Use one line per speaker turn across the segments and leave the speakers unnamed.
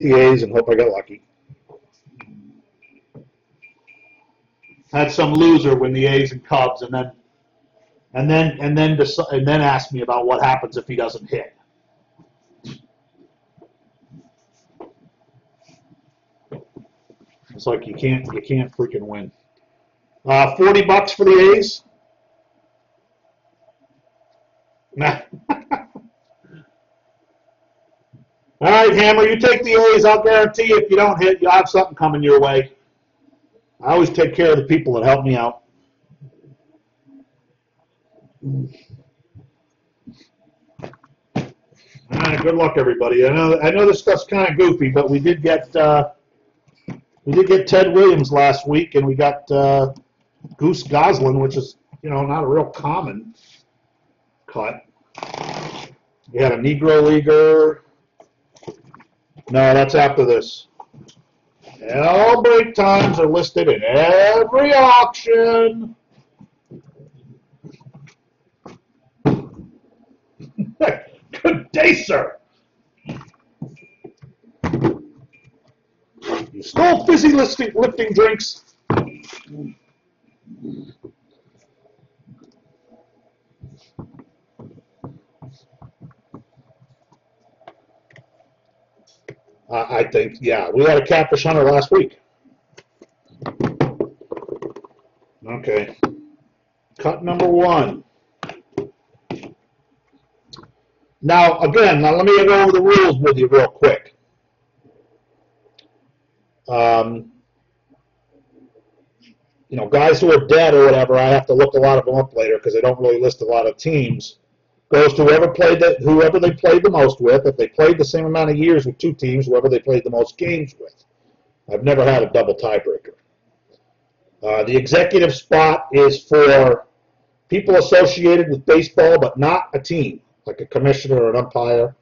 the A's and hope I got lucky. Had some loser win the A's and Cubs, and then ask me about what happens if he doesn't hit. It's like you can't freaking win. $40 for the A's. Nah. All right, Hammer, you take the A's. I'll guarantee if you don't hit, you'll have something coming your way. I always take care of the people that help me out. All right, good luck, everybody. I know this stuff's kind of goofy, but we did get Ted Williams last week, and we got Goose Goslin, which is not a real common cut. We had a Negro Leaguer. No, that's after this. And all break times are listed in every auction. Good day, sir. You stole fizzy lifting drinks. I think, yeah. We had a catfish hunter last week. Okay. Cut number 1. Now, again, let me go over the rules with you real quick. Guys who are dead or whatever, I have to look a lot of them up later because they don't really list a lot of teams. Goes to whoever they played the most with. If they played the same amount of years with 2 teams, whoever they played the most games with. I've never had a double tiebreaker. The executive spot is for people associated with baseball but not a team, like a commissioner or an umpire.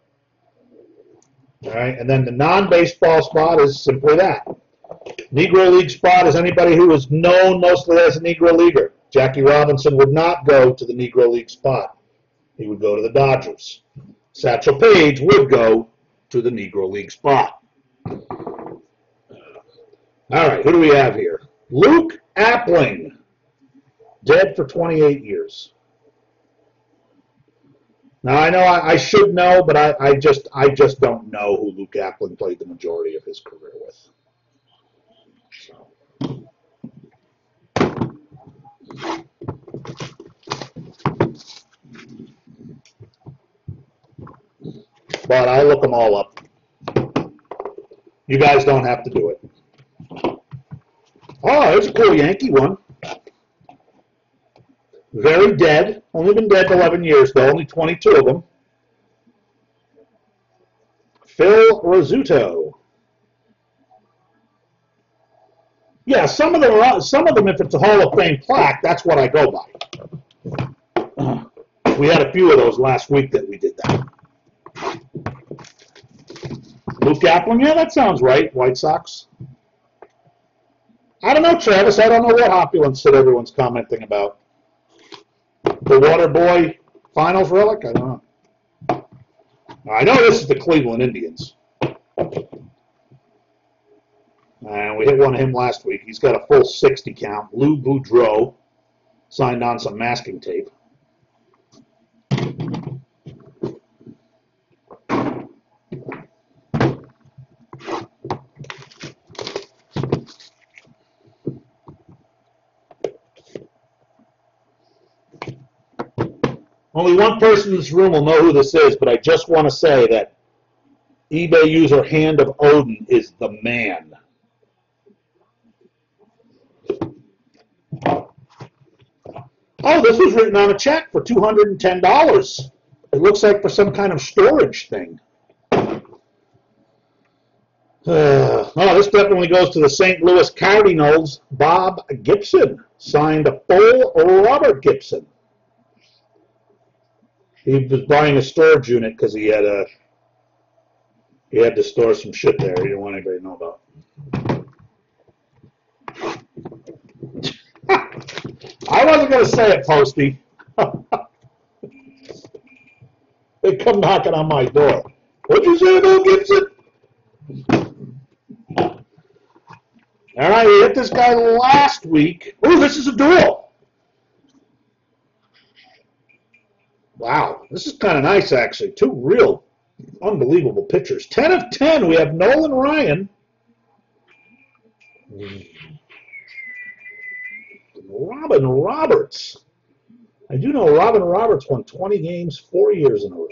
All right, and then the non-baseball spot is simply that. Negro League spot is anybody who is known mostly as a Negro Leaguer. Jackie Robinson would not go to the Negro League spot. He would go to the Dodgers. Satchel Paige would go to the Negro League spot. All right, who do we have here? Luke Appling, dead for 28 years. Now, I know I should know, but I just don't know who Luke Appling played the majority of his career with. So. But I look them all up. You guys don't have to do it. Oh, there's a cool Yankee one. Very dead. Only been dead 11 years, though. Only 22 of them. Phil Rizzuto. Yeah, some of them, if it's a Hall of Fame plaque, that's what I go by. We had a few of those last week that we did that. Luke Appling, yeah, that sounds right. White Sox. I don't know, Travis. I don't know what opulence that everyone's commenting about. The Waterboy Finals relic? I don't know. I know this is the Cleveland Indians. And we hit one of him last week. He's got a full 60 count. Lou Boudreau signed on some masking tape. Only one person in this room will know who this is, but I just want to say that eBay user Hand of Odin is the man. Oh, this was written on a check for $210. It looks like for some kind of storage thing. Oh, this definitely goes to the St. Louis Cardinals. Bob Gibson signed a full Robert Gibson. He was buying a storage unit because he had to store some shit there. He didn't want anybody to know about. I wasn't going to say it, Posty. They come knocking on my door. What'd you say about Gibson? All right, we hit this guy last week. Oh, this is a duel. Wow, this is kind of nice, actually. Two real unbelievable pitchers. 10 of 10, we have Nolan Ryan. Robin Roberts. I do know Robin Roberts won 20 games 4 years in a row.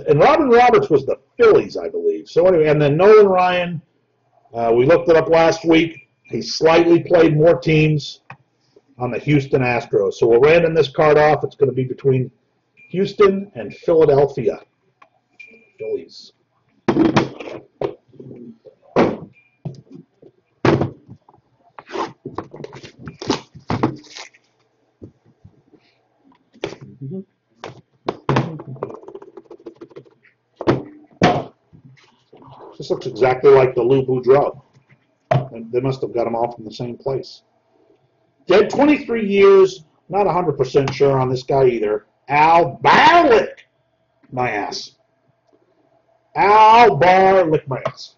And Robin Roberts was the Phillies, I believe. So anyway, and then Nolan Ryan, we looked it up last week. He slightly played more teams on the Houston Astros. So we're random this card off. It's going to be between Houston and Philadelphia Phillies. This looks exactly like the Lou Boudreau. They must have got them all from the same place. Dead 23 years. Not 100% sure on this guy either. Al Barlick. My ass. Al Barlick, my ass.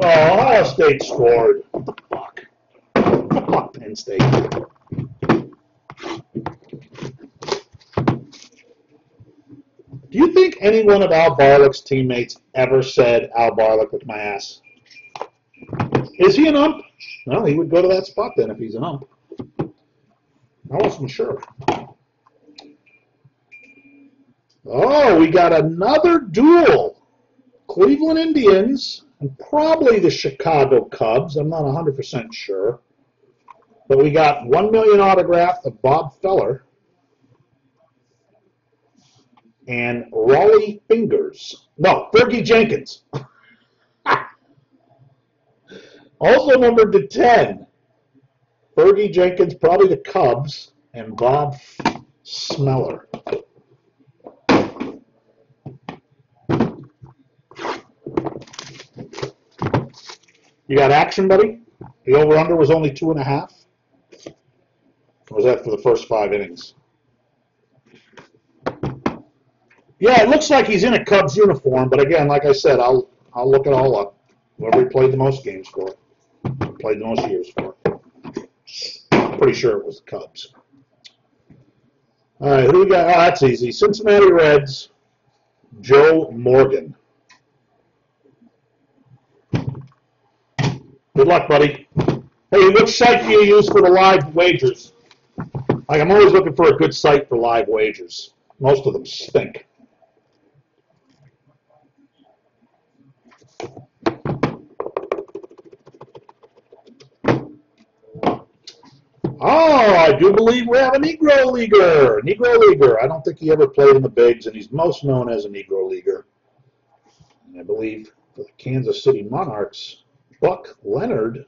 Oh, Ohio State scored. What the fuck? Fuck Penn State. Do you think any one of Al Barlick's teammates ever said Al Barlick with my ass? Is he an ump? Well, he would go to that spot then if he's an ump. I wasn't sure. Oh, we got another duel. Cleveland Indians and probably the Chicago Cubs. I'm not 100% sure. But we got 1 million autograph of Bob Feller and Raleigh Fingers. No, Fergie Jenkins. Also numbered to 10. Fergie Jenkins, probably the Cubs, and Bob Smeller. You got action, buddy? The over-under was only 2.5. Or was that for the first 5 innings? Yeah, it looks like he's in a Cubs uniform, but again, like I said, I'll look it all up. Whoever he played the most games for, played the most years for. Pretty sure it was the Cubs. All right, who do we got? Oh, that's easy. Cincinnati Reds, Joe Morgan. Good luck, buddy. Hey, which site do you use for the live wagers? Like, I'm always looking for a good site for live wagers. Most of them stink. Oh, I do believe we have a Negro Leaguer. Negro Leaguer. I don't think he ever played in the bigs, and he's most known as a Negro Leaguer. And I believe for the Kansas City Monarchs, Buck Leonard.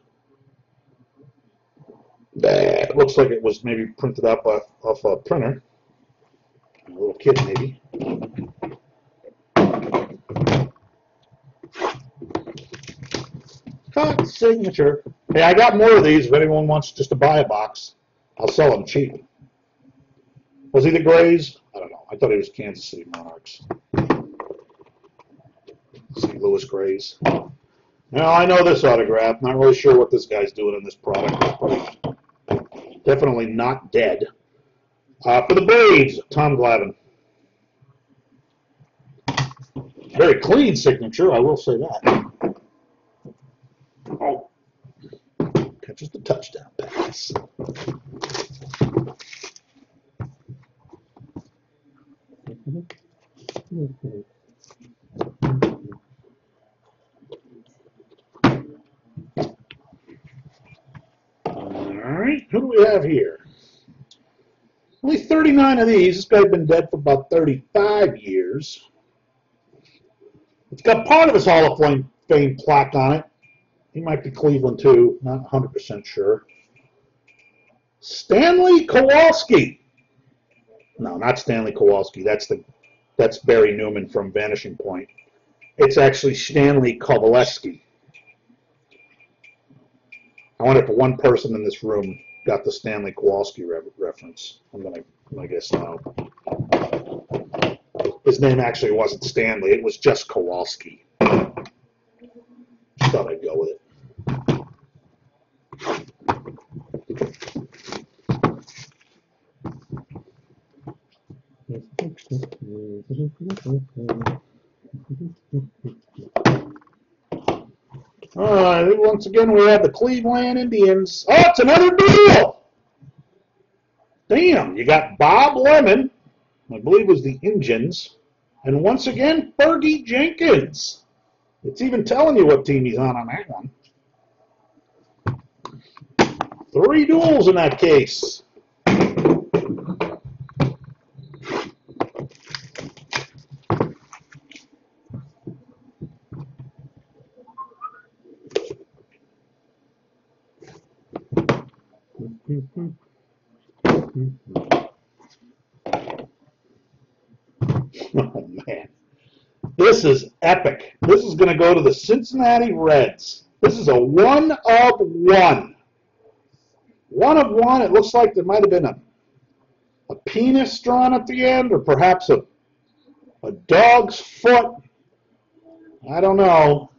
It looks like it was maybe printed up off a printer. A little kid, maybe. Cut signature. Hey, I got more of these. If anyone wants just to buy a box, I'll sell them cheap. Was he the Grays? I don't know. I thought he was Kansas City Monarchs. St. Louis Grays. Now, I know this autograph. Not really sure what this guy's doing in this product. Definitely not dead. For the Braves, Tom Glavine. Very clean signature, I will say that. Oh. Catches the touchdown pass. All right, who do we have here? Only 39 of these. This guy's been dead for about 35 years. It's got part of his Hall of Fame plaque on it. He might be Cleveland, too. Not 100% sure. Stanley Kowalski. No, not Stanley Kowalski. That's Barry Newman from Vanishing Point. It's actually Stanley Kovaleski. I wonder if one person in this room got the Stanley Kowalski reference. I'm gonna guess no. His name actually wasn't Stanley. It was just Kowalski. Just thought I'd go with it. All right, once again, we have the Cleveland Indians. Oh, it's another duel! Damn, you got Bob Lemon, I believe was the Indians, and once again, Fergie Jenkins. It's even telling you what team he's on that one. 3 duels in that case. Oh, man. This is epic. This is going to go to the Cincinnati Reds. This is a 1 of 1. 1 of 1. It looks like there might have been a penis drawn at the end, or perhaps a dog's foot. I don't know.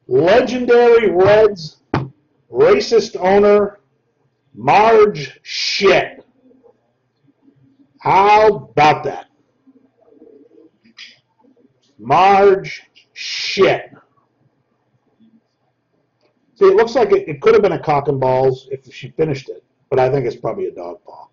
Legendary Reds, racist owner, Marge Shit. How about that? Marge Shit. See, it looks like it could have been a cock and balls if she finished it, but I think it's probably a dog paw.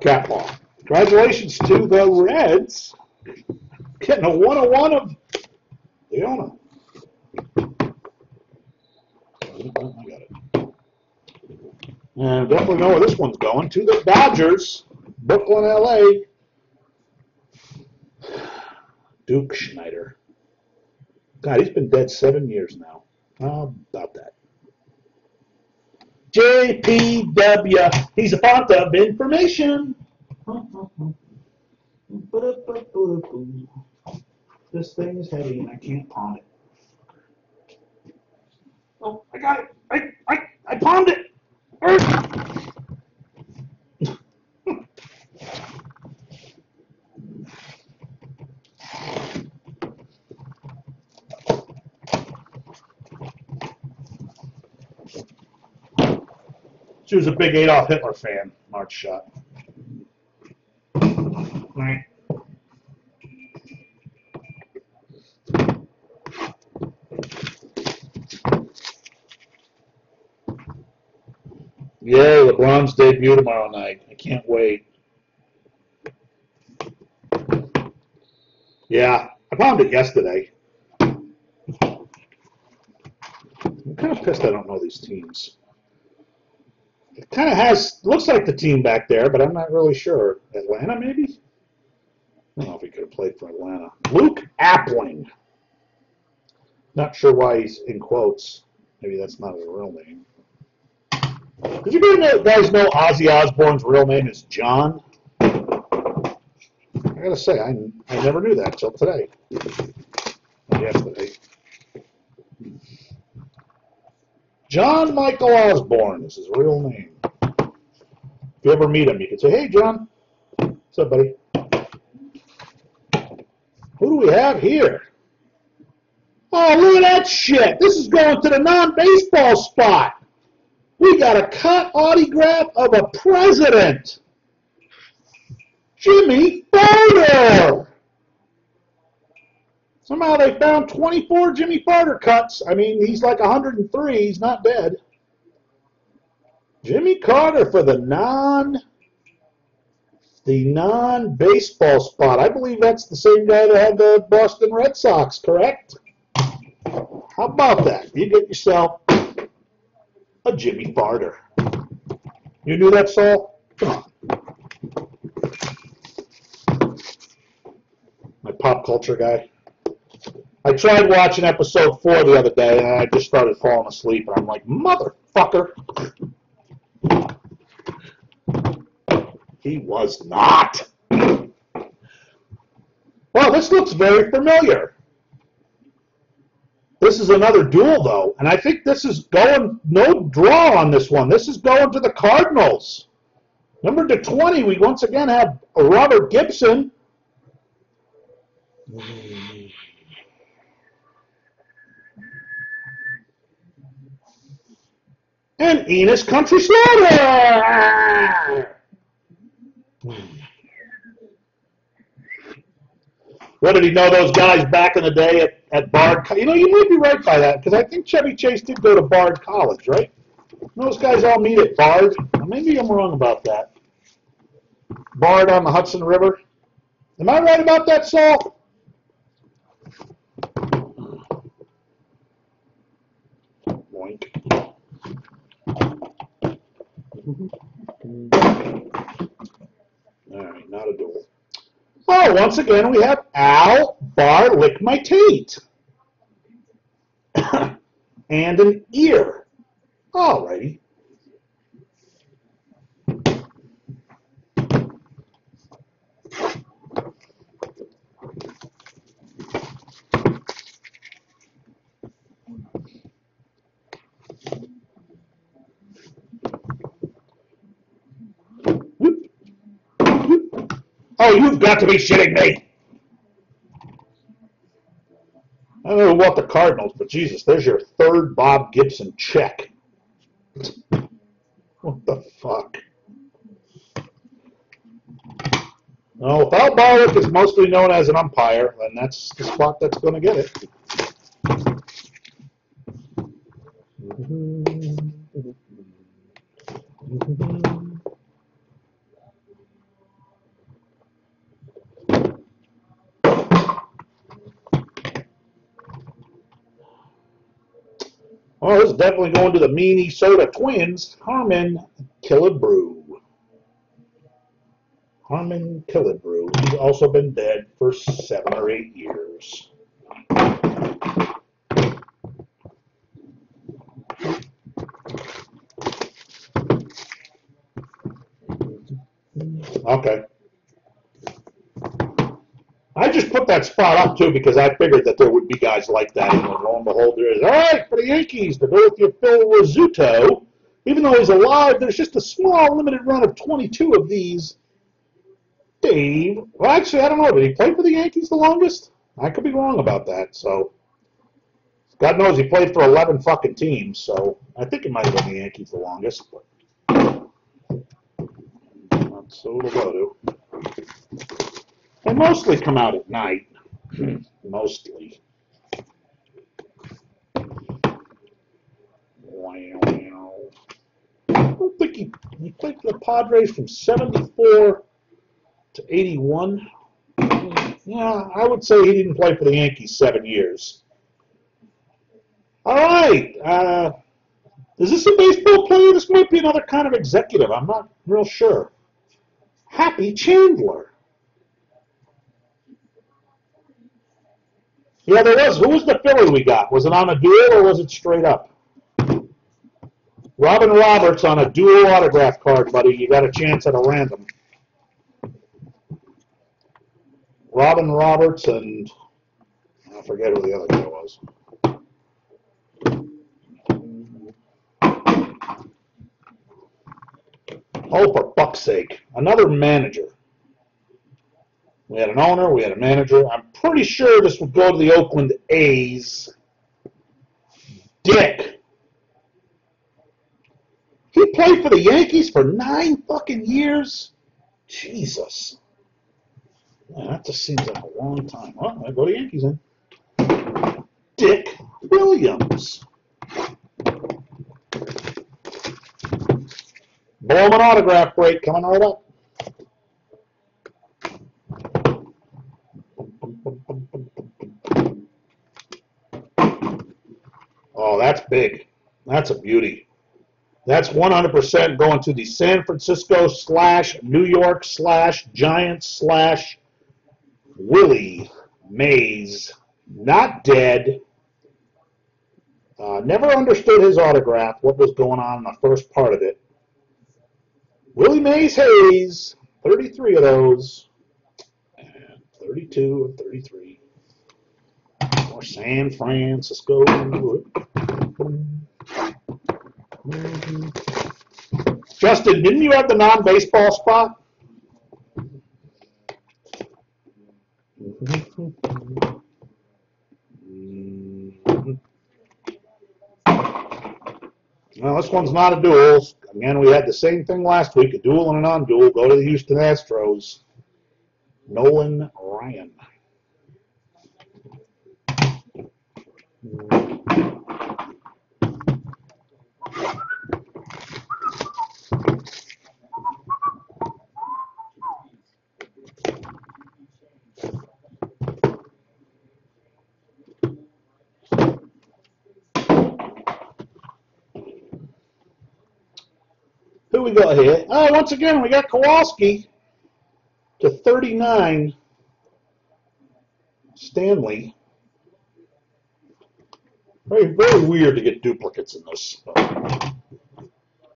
Cat paw. Congratulations to the Reds. Getting a 101 of Leona. I got it. And definitely know where this one's going. To the Dodgers. Brooklyn, LA. Duke Schneider. God, he's been dead 7 years now. How about that? JPW. He's a font of information. This thing is heavy and I can't pawn it. Oh, I got it. I pawned it. She was a big Adolf Hitler fan, March shot. Right. Yay, LeBron's debut tomorrow night. I can't wait. Yeah, I found it yesterday. I'm kind of pissed I don't know these teams. It kind of looks like the team back there, but I'm not really sure. Atlanta, maybe? I don't know if he could have played for Atlanta. Luke Appling. Not sure why he's in quotes. Maybe that's not his real name. Did you guys know Ozzy Osbourne's real name is John? I gotta say, I never knew that until today. Or yesterday. John Michael Osbourne is his real name. If you ever meet him, you can say, "Hey, John. What's up, buddy? Who do we have here? Oh, look at that shit. This is going to the non-baseball spot. We got a cut autograph of a president. Jimmy Farter. Somehow they found 24 Jimmy Farter cuts. I mean, he's like 103. He's not dead. Jimmy Carter for the non-baseball spot. I believe that's the same guy that had the Boston Red Sox, correct? How about that? You get yourself a Jimmy Farter. You knew that, Saul? Come on. My pop culture guy. I tried watching episode 4 the other day, and I just started falling asleep, and I'm like, motherfucker. He was not. Well, this looks very familiar. This is another duel, though, and I think this is going, no draw on this one. This is going to the Cardinals. Number to 20, we once again have Robert Gibson. And Enos Country Slaughter! What did he know those guys back in the day at Bard? You know, you might be right by that, because I think Chevy Chase did go to Bard College, right? Those guys all meet at Bard. Maybe I'm wrong about that. Bard on the Hudson River. Am I right about that, Saul? Boink. All right, not a duel. Oh, once again, we have Al Bar Lick My Tate. And an ear. All righty. Oh, you've got to be shitting me. I don't know what the Cardinals, but Jesus, there's your third Bob Gibson check. What the fuck? Well, if Al Barlick is mostly known as an umpire, then that's the spot that's going to get it. Well, this is definitely going to the Minnesota Twins, Harmon Killebrew. Harmon Killebrew. He's also been dead for 7 or 8 years. Okay. I just put that spot up, too, because I figured that there would be guys like that. And lo and behold, there is. All right, for the Yankees, to go with your Phil Rizzuto. Even though he's alive, there's just a small, limited run of 22 of these. Dave. Well, actually, I don't know. Did he play for the Yankees the longest? I could be wrong about that. So, God knows he played for 11 fucking teams. So, I think it might have been the Yankees the longest. But that's what it'll go to. They mostly come out at night. Mostly. Wow. I don't think he played for the Padres from 74 to 81. Yeah, I would say he didn't play for the Yankees 7 years. All right. Is this a baseball player? This might be another kind of executive. I'm not real sure. Happy Chandler. Yeah, there was. Who was the Philly we got? Was it on a duel or was it straight up? Robin Roberts on a dual autograph card, buddy. You got a chance at a random. Robin Roberts and I forget who the other guy was. Oh, for fuck's sake. Another manager. We had an owner, we had a manager. I'm pretty sure this would go to the Oakland A's. Dick. He played for the Yankees for 9 fucking years? Jesus. Man, that just seems like a long time. Well, I go to Yankees then. Dick Williams. Bowman autograph break coming right up. Oh, that's big. That's a beauty. That's 100% going to the San Francisco / New York / Giants / Willie Mays. Not dead. Never understood his autograph, what was going on in the first part of it. Willie Mays Hayes, 33 of those. And 32 and 33. For San Francisco. Justin, didn't you have the non-baseball spot? Well, this one's not a duel. Again, we had the same thing last week, a duel and a non-duel. Go to the Houston Astros. Nolan Ryan. Who we got here? Oh, once again, we got Kowalski to 39. Stanley. Very, very weird to get duplicates in this.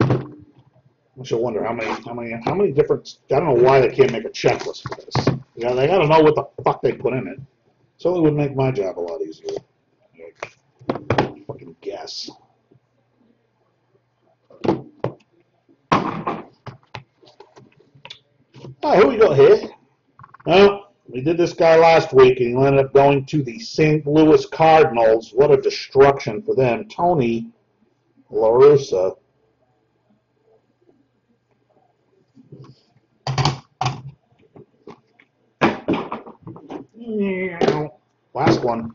I should wonder how many different. I don't know why they can't make a checklist for this. Yeah, they got to know what the fuck they put in it. So it would make my job a lot easier. Fucking guess. Oh, who we got here? Well, we did this guy last week, and he ended up going to the St. Louis Cardinals. What a destruction for them. Tony La Russa. Last one.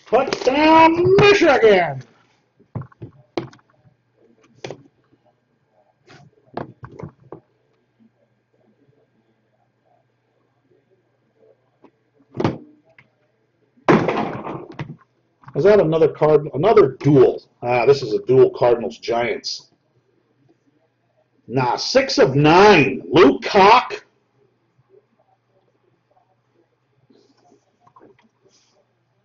Touchdown, Michigan! Is that another duel? This is a duel Cardinals-Giants. Nah, 6 of 9. Luke Cock.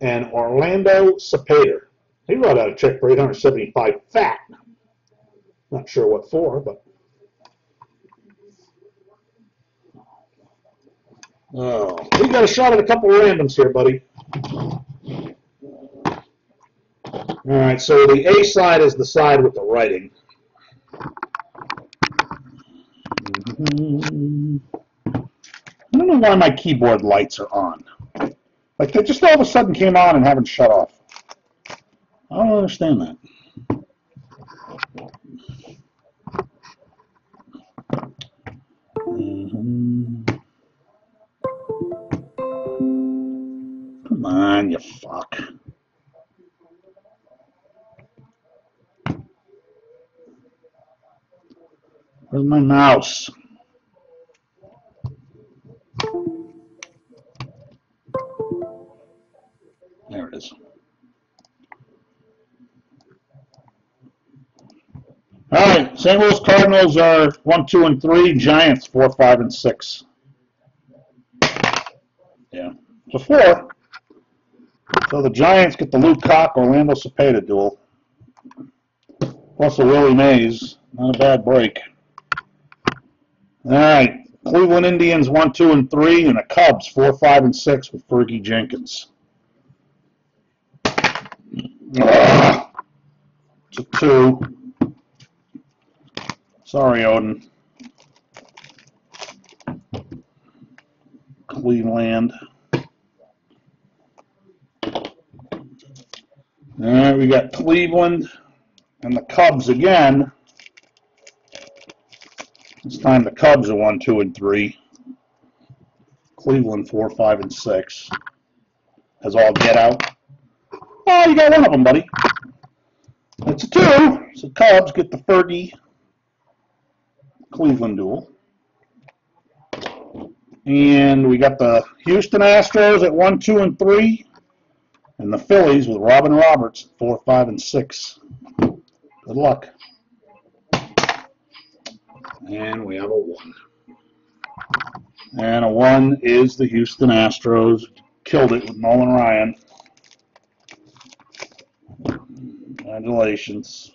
And Orlando Cepeda. He wrote out a check for $875 fat. Not sure what for, but. Oh, we got a shot at a couple of randoms here, buddy. All right, so the A side is the side with the writing. I don't know why my keyboard lights are on. Like they just all of a sudden came on and haven't shut off. I don't understand that. Come on, you fuck. Where's my mouse? There it is. All right, St. Louis Cardinals are 1, 2, and 3. Giants 4, 5, and 6. Yeah, so 4. So the Giants get the Luke Cock Orlando Cepeda duel. Plus a Willie Mays. Not a bad break. All right, Cleveland Indians 1, 2, and 3, and the Cubs 4, 5, and 6 with Fergie Jenkins. It's a 2. Sorry, Odin. Cleveland. All right, we got Cleveland and the Cubs again. This time the Cubs are 1, 2, and 3. Cleveland 4, 5, and 6. As all get out. Oh, you got one of them, buddy. It's a 2. So Cubs get the Fergie Cleveland duel. And we got the Houston Astros at 1, 2, and 3. And the Phillies with Robin Roberts at 4, 5, and 6. Good luck. And we have a 1. And a 1 is the Houston Astros. Killed it with Nolan Ryan. Congratulations.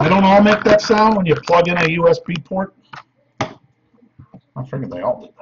They don't all make that sound when you plug in a USB port? I figured they all did.